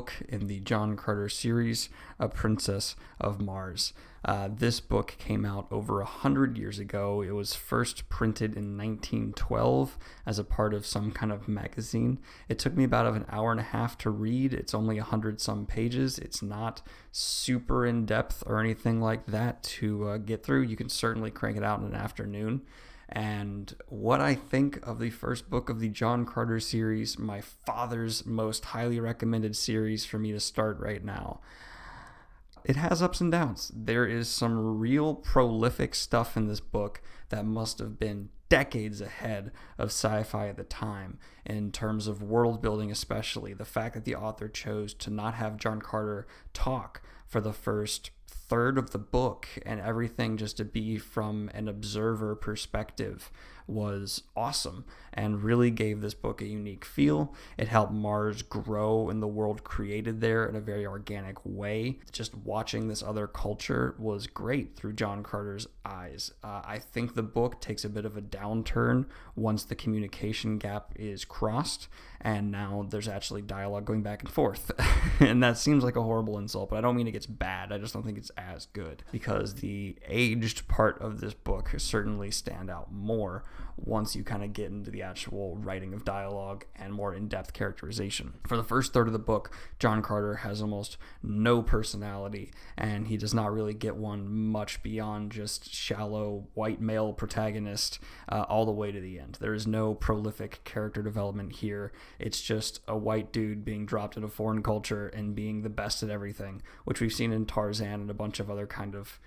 book in the John Carter series, A Princess of Mars. This book came out over 100 years ago. It was first printed in 1912 as a part of some kind of magazine. It took me about an hour and a half to read. It's only 100-some pages. It's not super in-depth or anything like that to get through. You can certainly crank it out in an afternoon. And what I think of the first book of the John Carter series, my father's most highly recommended series for me to start right now, it has ups and downs. There is some real prolific stuff in this book that must have been decades ahead of sci-fi at the time in terms of world building, especially the fact that the author chose to not have John Carter talk for the first third of the book and everything just to be from an observer perspective was awesome and really gave this book a unique feel. It helped Mars grow in the world created there in a very organic way. Just watching this other culture was great through John Carter's eyes. I think the book takes a bit of a downturn once the communication gap is crossed and now there's actually dialogue going back and forth. And that seems like a horrible insult, but I don't mean it gets bad. I just don't think it's as good because the aged part of this book certainly stand out more once you kind of get into the actual writing of dialogue and more in-depth characterization. For the first third of the book, John Carter has almost no personality, and he does not really get one much beyond just shallow white male protagonist all the way to the end. There is no prolific character development here. It's just a white dude being dropped into foreign culture and being the best at everything, which we've seen in Tarzan and a bunch of other kind of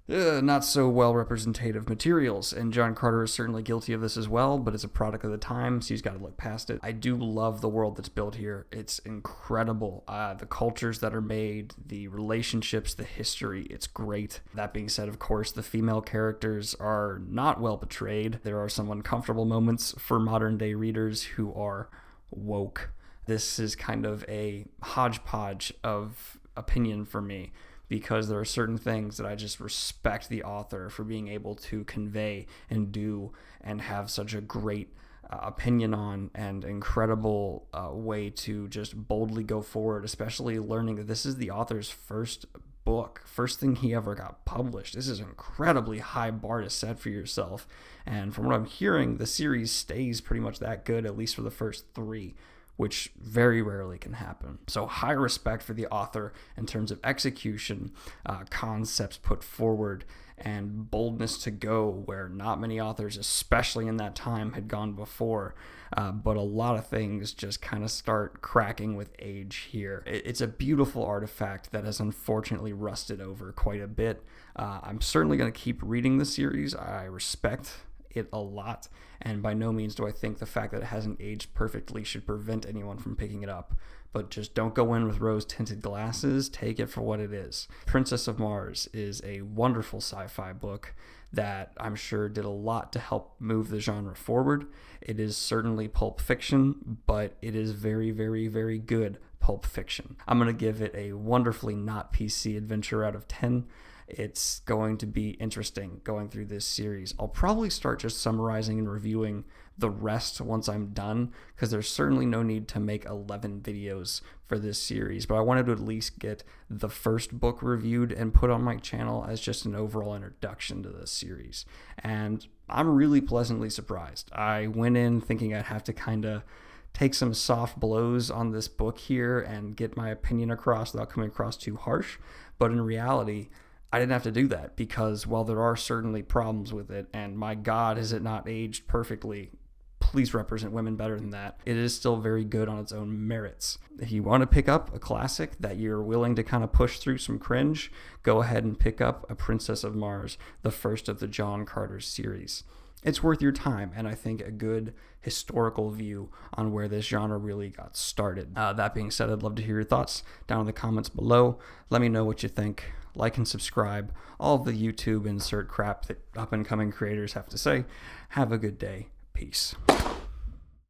not so well representative materials, and John Carter is certainly guilty of this as well, but it's a product of the time, so he's got to look past it. I do love the world that's built here. It's incredible. The cultures that are made, the relationships, the history, it's great. That being said, of course, the female characters are not well portrayed. There are some uncomfortable moments for modern day readers who are woke. This is kind of a hodgepodge of opinion for me, because there are certain things that I just respect the author for being able to convey and do and have such a great opinion on and incredible way to just boldly go forward, especially learning that this is the author's first book, first thing he ever got published. This is an incredibly high bar to set for yourself. And from what I'm hearing, the series stays pretty much that good, at least for the first 3. Which very rarely can happen. So high respect for the author in terms of execution, concepts put forward, and boldness to go where not many authors, especially in that time, had gone before. But a lot of things just kind of start cracking with age here. It's a beautiful artifact that has unfortunately rusted over quite a bit. I'm certainly going to keep reading the series. I respect it a lot, and by no means do I think the fact that it hasn't aged perfectly should prevent anyone from picking it up, but just don't go in with rose-tinted glasses. Take it for what it is. Princess of Mars is a wonderful sci-fi book that I'm sure did a lot to help move the genre forward. It is certainly pulp fiction, but it is very, very, very good pulp fiction. I'm going to give it a wonderfully not PC adventure out of 10. It's going to be interesting going through this series. I'll probably start just summarizing and reviewing the rest once I'm done, because there's certainly no need to make 11 videos for this series, but I wanted to at least get the first book reviewed and put on my channel as just an overall introduction to this series. And I'm really pleasantly surprised. I went in thinking I'd have to kind of take some soft blows on this book here and get my opinion across without coming across too harsh, but in reality, I didn't have to do that, because while there are certainly problems with it, and my God, has it not aged perfectly, please represent women better than that, it is still very good on its own merits. If you want to pick up a classic that you're willing to kind of push through some cringe, go ahead and pick up A Princess of Mars, the first of the John Carter series. It's worth your time, and I think a good historical view on where this genre really got started. That being said, I'd love to hear your thoughts down in the comments below. Let me know what you think. Like and subscribe. All of the YouTube insert crap that up-and-coming creators have to say. Have a good day. Peace.